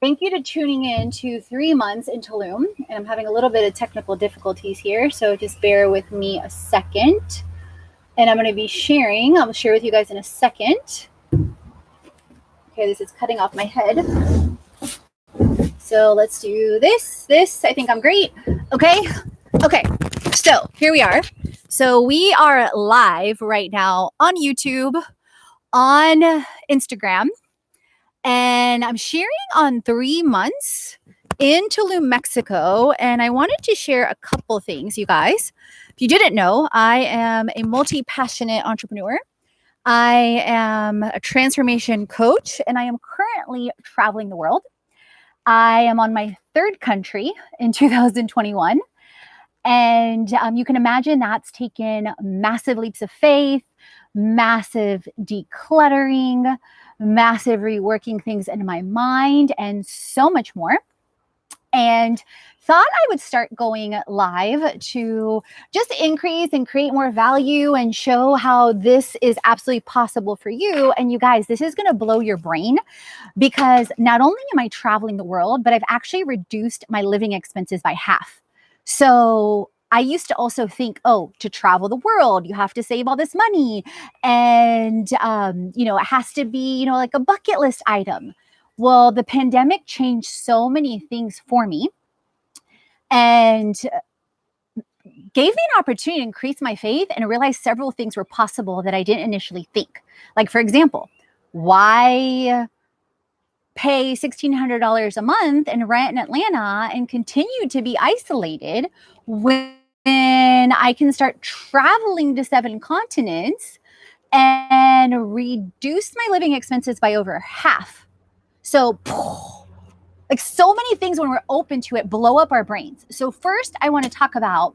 Thank you to tuning in to 3 months in Tulum. And I'm having a little bit of technical difficulties here, so just bear with me a second. And I'm going to be sharing, I'll share with you guys in a second. Okay, this is cutting off my head. So let's do this. I think I'm great. Okay. So here we are. So we are live right now on YouTube, on Instagram, and I'm sharing on 3 months in Tulum, Mexico. And I wanted to share a couple things, you guys. If you didn't know, I am a multi-passionate entrepreneur. I am a transformation coach, and I am currently traveling the world. I am on my third country in 2021. And you can imagine that's taken massive leaps of faith, massive decluttering, massive reworking things in my mind, and so much more. And thought I would start going live to just increase and create more value and show how this is absolutely possible for you. And you guys, this is going to blow your brain because not only am I traveling the world, but I've actually reduced my living expenses by half. So I used to also think, oh, to travel the world, you have to save all this money. And, it has to be, like a bucket list item. Well, the pandemic changed so many things for me and gave me an opportunity to increase my faith and realize several things were possible that I didn't initially think. Like, for example, why pay $1,600 a month and rent in Atlanta and continue to be isolated when I can start traveling to 7 continents and reduce my living expenses by over half? So, like so many things when we're open to it blow up our brains. So first, I want to talk about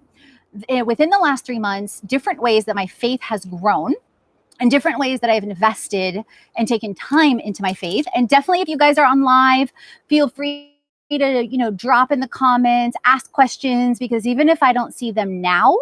within the last 3 months, different ways that my faith has grown and different ways that I've invested and taken time into my faith. And definitely if you guys are on live, feel free to, drop in the comments, ask questions, because even if I don't see them now,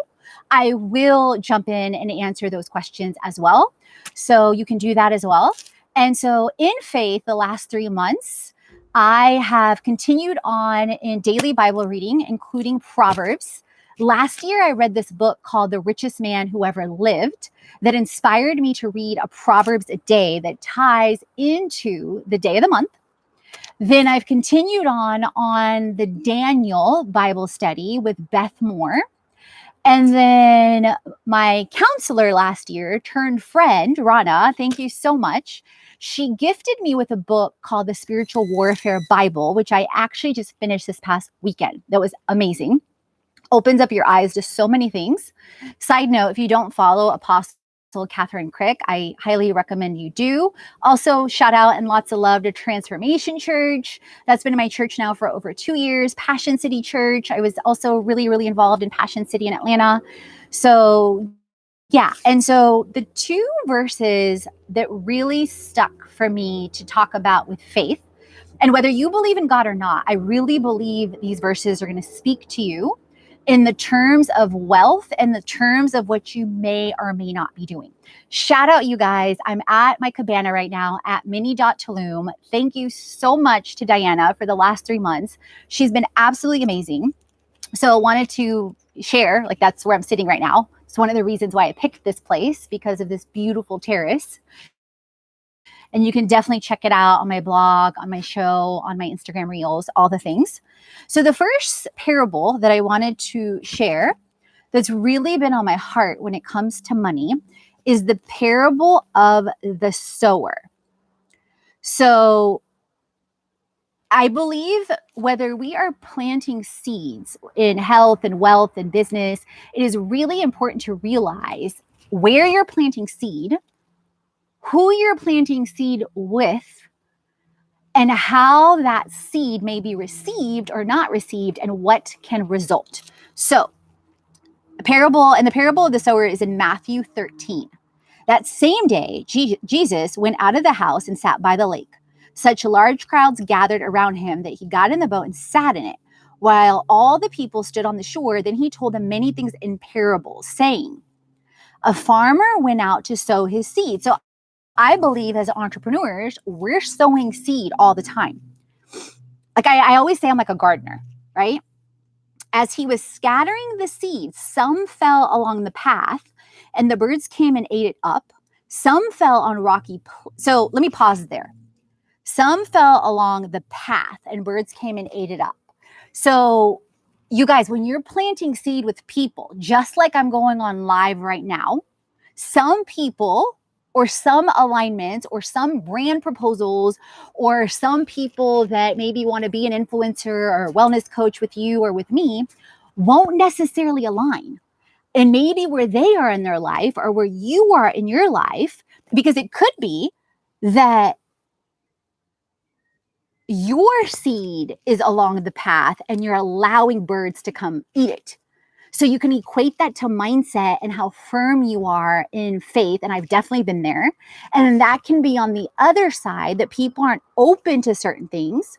I will jump in and answer those questions as well. So you can do that as well. And so in faith, the last 3 months, I have continued on in daily Bible reading, including Proverbs. Last year, I read this book called The Richest Man Who Ever Lived that inspired me to read a Proverbs a day that ties into the day of the month. Then I've continued on the Daniel Bible study with Beth Moore. And then my counselor last year turned friend, Rana, thank you so much. She gifted me with a book called The Spiritual Warfare Bible, which I actually just finished this past weekend. That was amazing. Opens up your eyes to so many things. Side note, if you don't follow Apostle Catherine Crick, I highly recommend you do. Also, shout out and lots of love to Transformation Church. That's been in my church now for over 2 years. Passion City Church. I was also really, really involved in Passion City in Atlanta. So yeah. And so the 2 verses that really stuck for me to talk about with faith, and whether you believe in God or not, I really believe these verses are going to speak to you in the terms of wealth and the terms of what you may or may not be doing. Shout out, you guys. I'm at my cabana right now at mini.tulum. Thank you so much to Diana for the last 3 months. She's been absolutely amazing. So I wanted to share, like that's where I'm sitting right now. It's one of the reasons why I picked this place because of this beautiful terrace. And you can definitely check it out on my blog, on my show, on my Instagram reels, all the things. So the first parable that I wanted to share that's really been on my heart when it comes to money is the parable of the sower. So I believe whether we are planting seeds in health and wealth and business, it is really important to realize where you're planting seed, who you're planting seed with, and how that seed may be received or not received and what can result. So the parable of the sower is in Matthew 13. That same day, Jesus went out of the house and sat by the lake. Such large crowds gathered around him that he got in the boat and sat in it, while all the people stood on the shore. Then he told them many things in parables, saying, a farmer went out to sow his seed. So, I believe as entrepreneurs, we're sowing seed all the time. like I always say, I'm like a gardener, right? As he was scattering the seeds, some fell along the path and the birds came and ate it up. Some fell on so let me pause there. Some fell along the path and birds came and ate it up. So you guys, when you're planting seed with people, just like I'm going on live right now, some people or some alignments or some brand proposals or some people that maybe want to be an influencer or a wellness coach with you or with me won't necessarily align. And maybe where they are in their life or where you are in your life, because it could be that your seed is along the path and you're allowing birds to come eat it. So you can equate that to mindset and how firm you are in faith. And I've definitely been there. And that can be on the other side that people aren't open to certain things.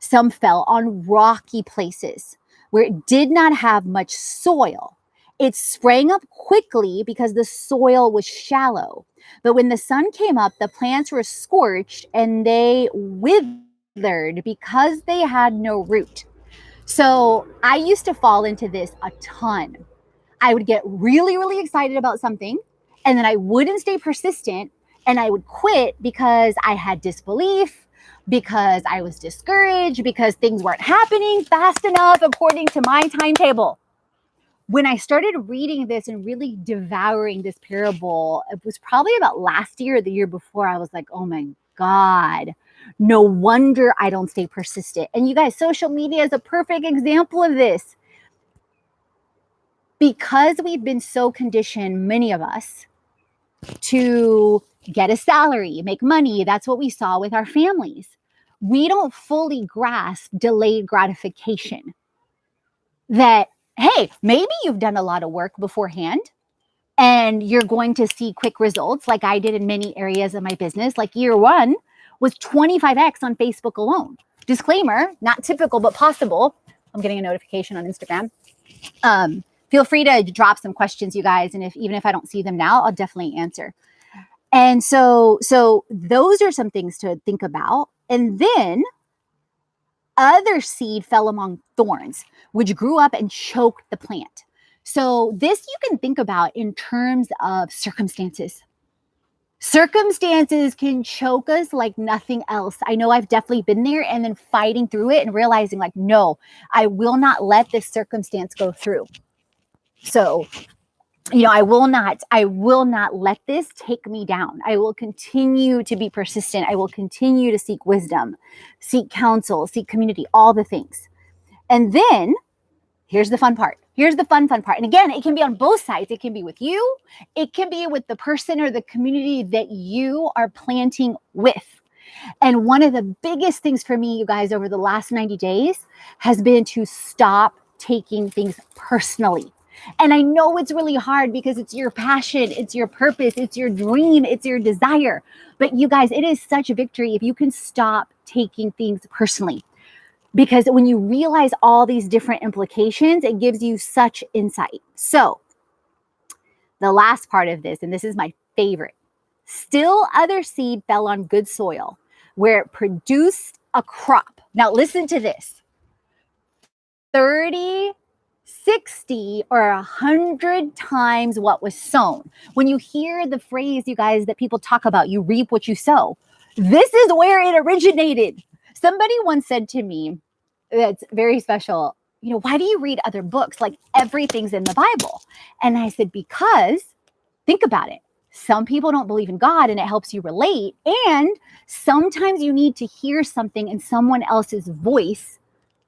Some fell on rocky places where it did not have much soil. It sprang up quickly because the soil was shallow. But when the sun came up, the plants were scorched and they withered because they had no root. So I used to fall into this a ton. I would get really, really excited about something, and then I wouldn't stay persistent, and I would quit because I had disbelief, because I was discouraged, because things weren't happening fast enough according to my timetable. When I started reading this and really devouring this parable, it was probably about last year or the year before, I was like, oh my God, no wonder I don't stay persistent. And you guys, social media is a perfect example of this. Because we've been so conditioned, many of us, to get a salary, make money. That's what we saw with our families. We don't fully grasp delayed gratification. That, hey, maybe you've done a lot of work beforehand and you're going to see quick results like I did in many areas of my business. Like year one was 25x on Facebook alone. Disclaimer, not typical, but possible. I'm getting a notification on Instagram. Feel free to drop some questions, you guys. And even if I don't see them now, I'll definitely answer. And so those are some things to think about. And then other seed fell among thorns, which grew up and choked the plant. So this you can think about in terms of circumstances. Circumstances can choke us like nothing else. I know I've definitely been there and then fighting through it and realizing like, no, I will not let this circumstance go through. So, I will not let this take me down. I will continue to be persistent. I will continue to seek wisdom, seek counsel, seek community, all the things. And then here's the fun part. Here's the fun part. And again, it can be on both sides. It can be with you. It can be with the person or the community that you are planting with. And one of the biggest things for me, you guys, over the last 90 days has been to stop taking things personally. And I know it's really hard because it's your passion, it's your purpose, it's your dream, it's your desire. But you guys, it is such a victory if you can stop taking things personally. Because when you realize all these different implications, it gives you such insight. So the last part of this, and this is my favorite, still other seed fell on good soil where it produced a crop. Now listen to this. 30, 60, or 100 times what was sown. When you hear the phrase, you guys, that people talk about, you reap what you sow, this is where it originated. Somebody once said to me, that's very special, why do you read other books? Like everything's in the Bible. And I said, because think about it. Some people don't believe in God and it helps you relate. And sometimes you need to hear something in someone else's voice.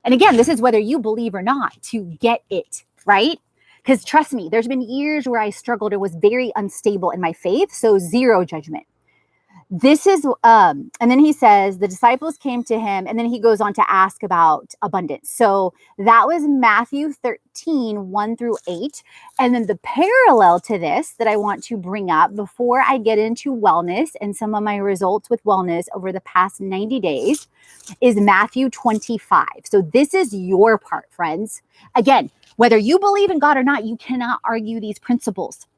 And again, this is whether you believe or not to get it, right? Because trust me, there's been years where I struggled or was very unstable in my faith. So zero judgment. This is, and then he says, the disciples came to him, and then he goes on to ask about abundance. So that was Matthew 13, 1 through 8. And then the parallel to this that I want to bring up before I get into wellness and some of my results with wellness over the past 90 days is Matthew 25. So this is your part, friends. Again, whether you believe in God or not, you cannot argue these principles.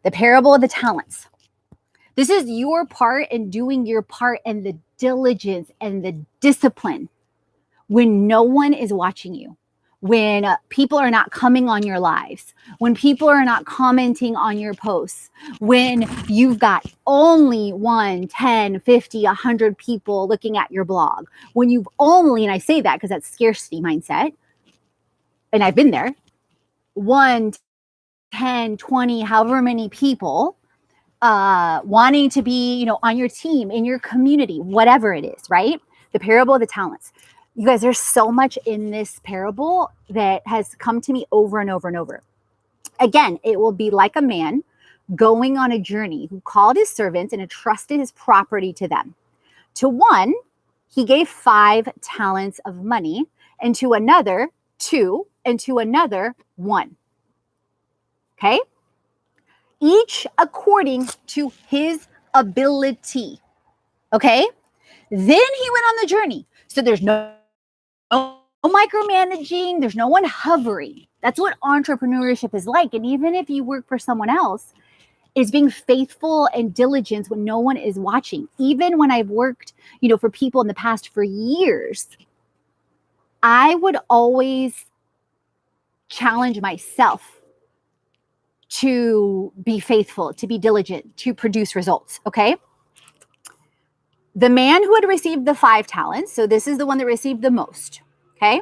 The parable of the talents. This is your part in doing your part and the diligence and the discipline. when no one is watching you, when people are not coming on your lives, when people are not commenting on your posts, when you've got only 1, 10, 50, 100 people looking at your blog, when you've only, and I say that because that's scarcity mindset, and I've been there, 1, 10, 20, however many people wanting to be, on your team, in your community, whatever it is, right? The parable of the talents. You guys, there's so much in this parable that has come to me over and over and over. Again, it will be like a man going on a journey who called his servants and entrusted his property to them. To one, he gave 5 talents of money, and to another, 2, and to another, 1. Okay? Each according to his ability. Okay? Then he went on the journey. So there's no micromanaging. There's no one hovering. That's what entrepreneurship is like. And even if you work for someone else, it's being faithful and diligent when no one is watching. Even when I've worked, for people in the past for years, I would always challenge myself to be faithful, to be diligent, to produce results. Okay? The man who had received the 5 talents, so this is the one that received the most, okay,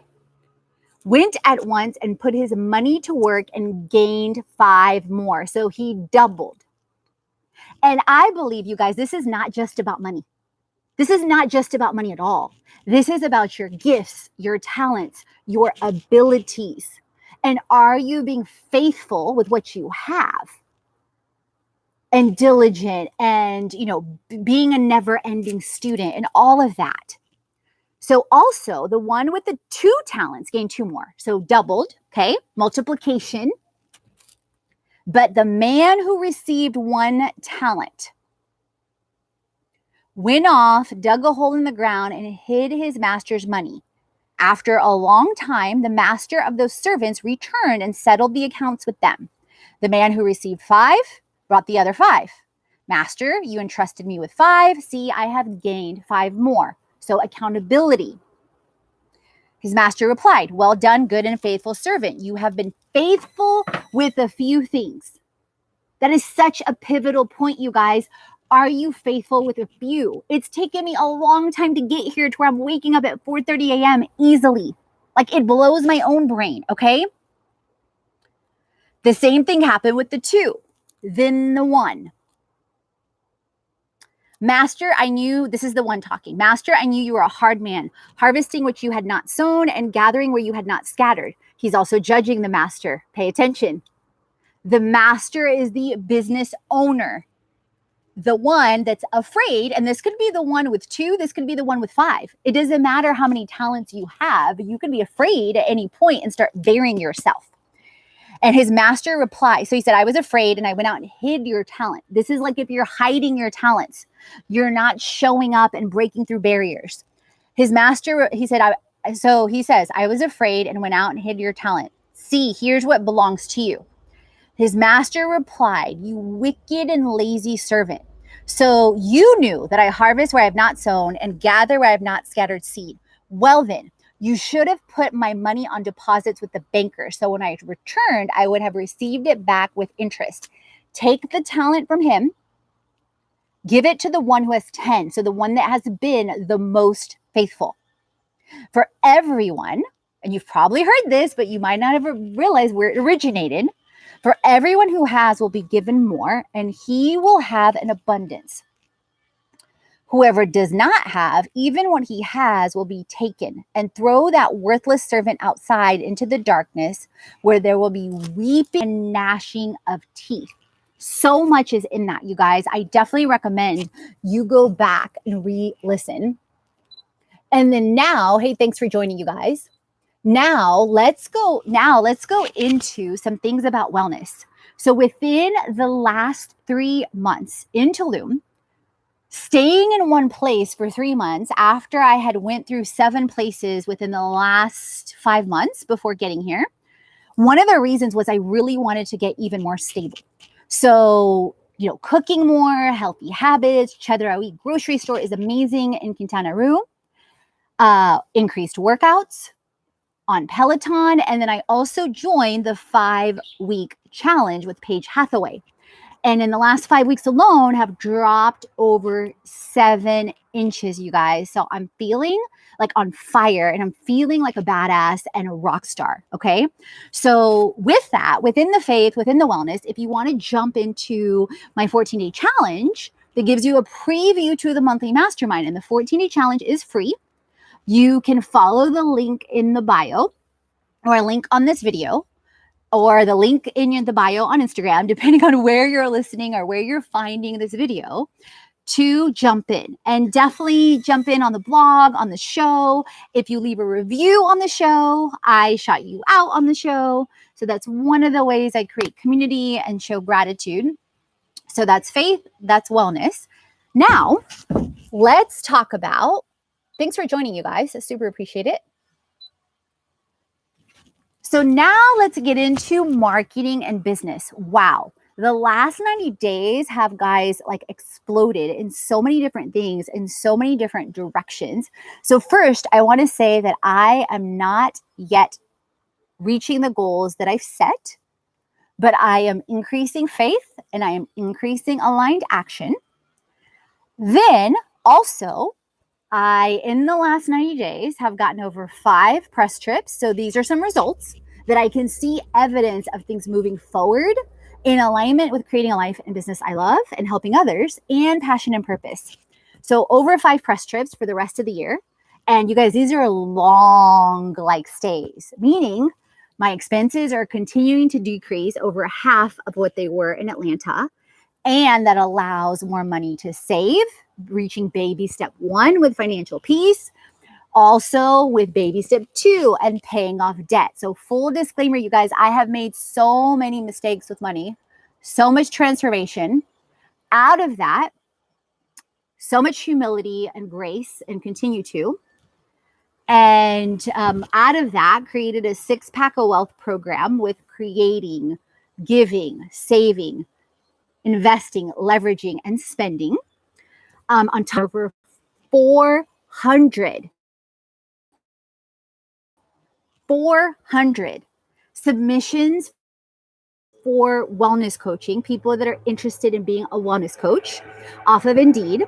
went at once and put his money to work and gained 5 more. So he doubled. And I believe, you guys, this is not just about money. This is not just about money at all. This is about your gifts, your talents, your abilities. And are you being faithful with what you have? And diligent and, being a never-ending student and all of that. So also the one with the 2 talents gained 2 more. So doubled, okay, multiplication. But the man who received 1 talent went off, dug a hole in the ground, and hid his master's money. After a long time, the master of those servants returned and settled the accounts with them. The man who received 5 brought the other 5. Master, you entrusted me with 5. See, I have gained 5 more. So accountability. His master replied, well done, good and faithful servant. You have been faithful with a few things. That is such a pivotal point, you guys. Are you faithful with a few? It's taken me a long time to get here to where I'm waking up at 4:30 a.m. easily. Like, it blows my own brain, okay? The same thing happened with the 2, then the 1. Master, I knew, this is the one talking. Master, I knew you were a hard man, harvesting what you had not sown and gathering where you had not scattered. He's also judging the master. Pay attention. The master is the business owner. The one that's afraid, and this could be the one with 2, this could be the one with 5. It doesn't matter how many talents you have. You can be afraid at any point and start burying yourself. And his master replied, so he said, I was afraid and I went out and hid your talent. This is like if you're hiding your talents, you're not showing up and breaking through barriers. His master, he said, he says, I was afraid and went out and hid your talent. See, here's what belongs to you. His master replied, you wicked and lazy servant. So you knew that I harvest where I have not sown and gather where I have not scattered seed. Well then, you should have put my money on deposits with the banker. So when I returned, I would have received it back with interest. Take the talent from him, give it to the one who has 10. So the one that has been the most faithful. For everyone, and you've probably heard this, but you might not have realized where it originated. For everyone who has will be given more, and he will have an abundance. Whoever does not have, even what he has will be taken, and throw that worthless servant outside into the darkness where there will be weeping and gnashing of teeth. So much is in that, you guys. I definitely recommend you go back and re-listen. And then now, hey, thanks for joining, you guys. Now let's go into some things about wellness. So within the last 3 months in Tulum, staying in one place for 3 months after I had went through 7 places within the last 5 months before getting here, one of the reasons was I really wanted to get even more stable. So, cooking more, healthy habits. Chedraui grocery store is amazing in Quintana Roo. increased workouts on Peloton. And then I also joined the 5-week challenge with Paige Hathaway. And in the last 5 weeks alone, have dropped over 7 inches, you guys. So I'm feeling like on fire, and I'm feeling like a badass and a rock star. Okay. So with that, within the faith, within the wellness, if you want to jump into my 14-day challenge that gives you a preview to the monthly mastermind, and the 14-day challenge is free. You can follow the link in the bio or a link on this video, or the link in the bio on Instagram, depending on where you're listening or where you're finding this video, to jump in. And definitely jump in on the blog, on the show. If you leave a review on the show, I shout you out on the show. So that's one of the ways I create community and show gratitude. So that's faith, that's wellness. Now, let's talk about, thanks for joining, you guys. I super appreciate it. So now let's get into marketing and business. Wow. The last 90 days have, guys, like exploded in so many different things, in so many different directions. So first, I want to say that I am not yet reaching the goals that I've set, but I am increasing faith and I am increasing aligned action. Then also, in the last 90 days, have gotten over 5 press trips. So these are some results that I can see evidence of things moving forward in alignment with creating a life and business I love and helping others, and passion and purpose. So over 5 press trips for the rest of the year. And you guys, these are long stays, meaning my expenses are continuing to decrease over half of what they were in Atlanta. And that allows more money to save, reaching baby step 1 with financial peace, also with baby step 2 and paying off debt. So full disclaimer, you guys, I have made so many mistakes with money, so much transformation. Out of that, so much humility and grace, and continue to. And out of that, created a 6-pack of wealth program with creating, giving, saving, investing, leveraging, and spending. On top of over 400 submissions for wellness coaching, people that are interested in being a wellness coach off of Indeed.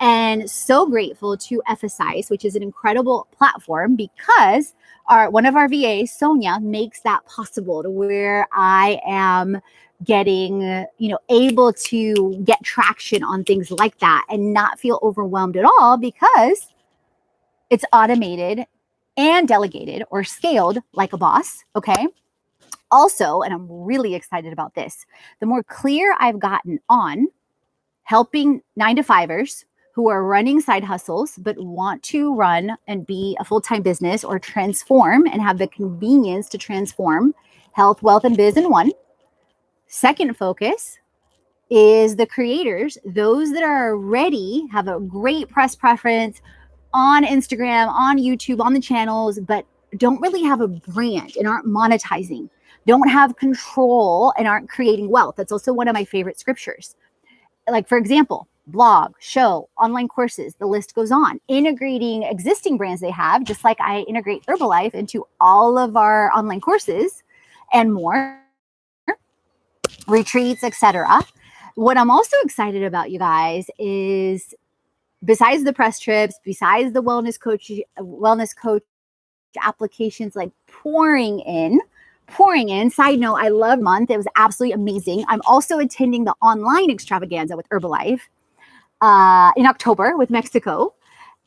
And so grateful to FSI's, which is an incredible platform, because one of our VAs, Sonia, makes that possible, to where I am getting, able to get traction on things like that and not feel overwhelmed at all, because it's automated and delegated or scaled like a boss. Okay. Also, and I'm really excited about this, the more clear I've gotten on helping 9-to-5ers who are running side hustles but want to run and be a full-time business, or transform and have the convenience to transform health, wealth, and biz in one. Second focus is the creators, those that are ready, have a great press preference on Instagram, on YouTube, on the channels, but don't really have a brand and aren't monetizing, don't have control and aren't creating wealth. That's also one of my favorite scriptures. Like, for example, blog, show, online courses, the list goes on. Integrating existing brands they have, just like I integrate Herbalife into all of our online courses and more, retreats, etc. What I'm also excited about, you guys, is besides the press trips, besides the wellness coach applications like pouring in. Side note, I love month. It was absolutely amazing. I'm also attending the online extravaganza with Herbalife in October with Mexico.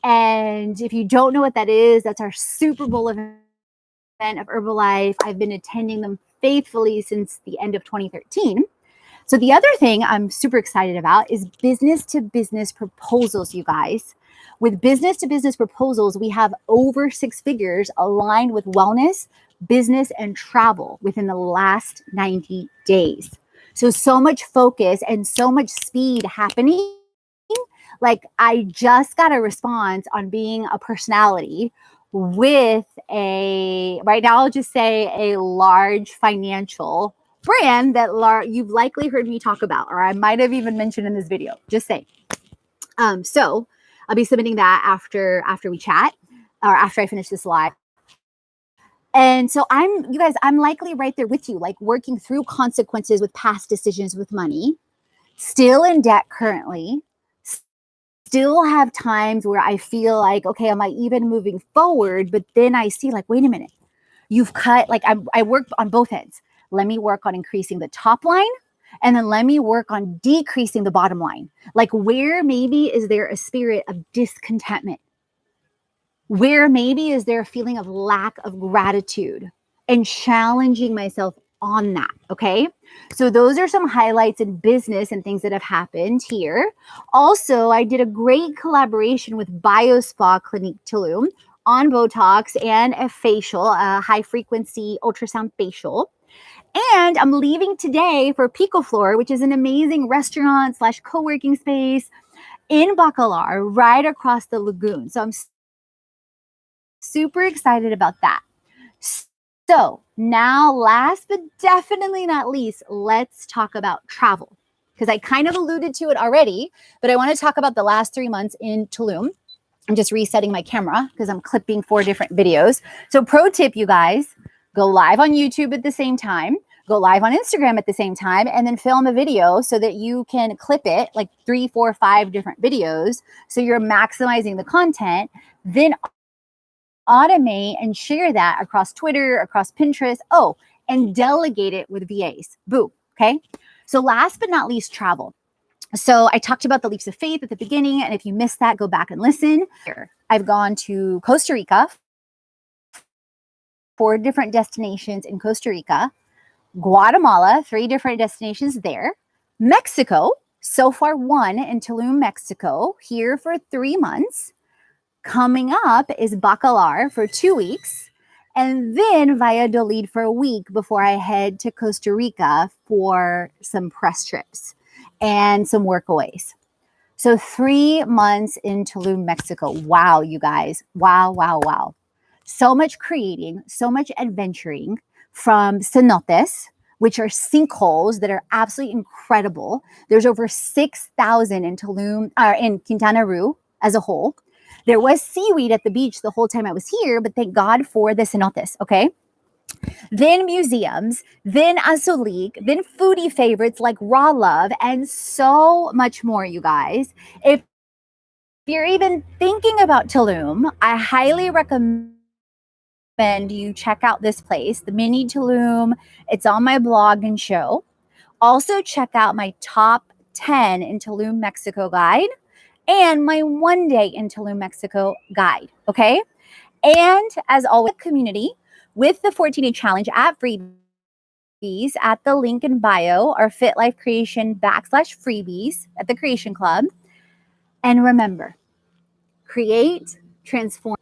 And if you don't know what that is, that's our Super Bowl event of Herbalife. I've been attending them faithfully since the end of 2013. So the other thing I'm super excited about is business to business proposals, you guys. With business to business proposals, we have over 6 figures aligned with wellness, business, and travel within the last 90 days. So much focus and so much speed happening. Like, I just got a response on being a personality with right now I'll just say a large financial brand that you've likely heard me talk about, or I might have even mentioned in this video, just saying. So I'll be submitting that after we chat. or after I finish this live. And so you guys, I'm likely right there with you, like working through consequences with past decisions with money, still in debt currently, still have times where I feel like, okay, am I even moving forward? But then I see like, wait a minute, you've cut, like I work on both ends. Let me work on increasing the top line, and then let me work on decreasing the bottom line. Like, where maybe is there a spirit of discontentment? Where maybe is there a feeling of lack of gratitude, and challenging myself on that? Okay. So those are some highlights in business and things that have happened here. Also, I did a great collaboration with BioSpa Clinique Tulum on Botox and a facial, a high frequency ultrasound facial. And I'm leaving today for Picoflor, which is an amazing restaurant / co-working space in Bacalar, right across the lagoon. So I'm super excited about that. So now, last but definitely not least, let's talk about travel, because I kind of alluded to it already, but I want to talk about the last 3 months in Tulum. I'm just resetting my camera because I'm clipping 4 different videos. So pro tip, you guys, go live on YouTube at the same time, go live on Instagram at the same time, and then film a video so that you can clip it like 3, 4, 5 different videos. So you're maximizing the content. Then automate and share that across Twitter, across Pinterest. Oh, and delegate it with VAs. Boo. Okay. So last but not least, travel. So I talked about the leaps of faith at the beginning. And if you missed that, go back and listen. I've gone to Costa Rica, 4 different destinations in Costa Rica, Guatemala, 3 different destinations there, Mexico, so far 1 in Tulum, Mexico, here for 3 months. Coming up is Bacalar for 2 weeks, and then Valladolid for a week before I head to Costa Rica for some press trips and some workaways. So 3 months in Tulum, Mexico. Wow, you guys. Wow, wow, wow. So much creating, so much adventuring, from cenotes, which are sinkholes that are absolutely incredible. There's over 6,000 in Tulum, in Quintana Roo as a whole. There was seaweed at the beach the whole time I was here, but thank God for the cenotes, okay? Then museums, then Azulik, then foodie favorites like Raw Love, and so much more, you guys. If you're even thinking about Tulum, I highly recommend you check out this place, the Mini Tulum. It's on my blog and show. Also, check out my top 10 in Tulum, Mexico guide, and my 1 day in Tulum, Mexico guide. Okay. And as always, community with the 14-day challenge at freebies at the link in bio, our Fit Life Creation /freebies at the Creation Club. And remember, create, transform.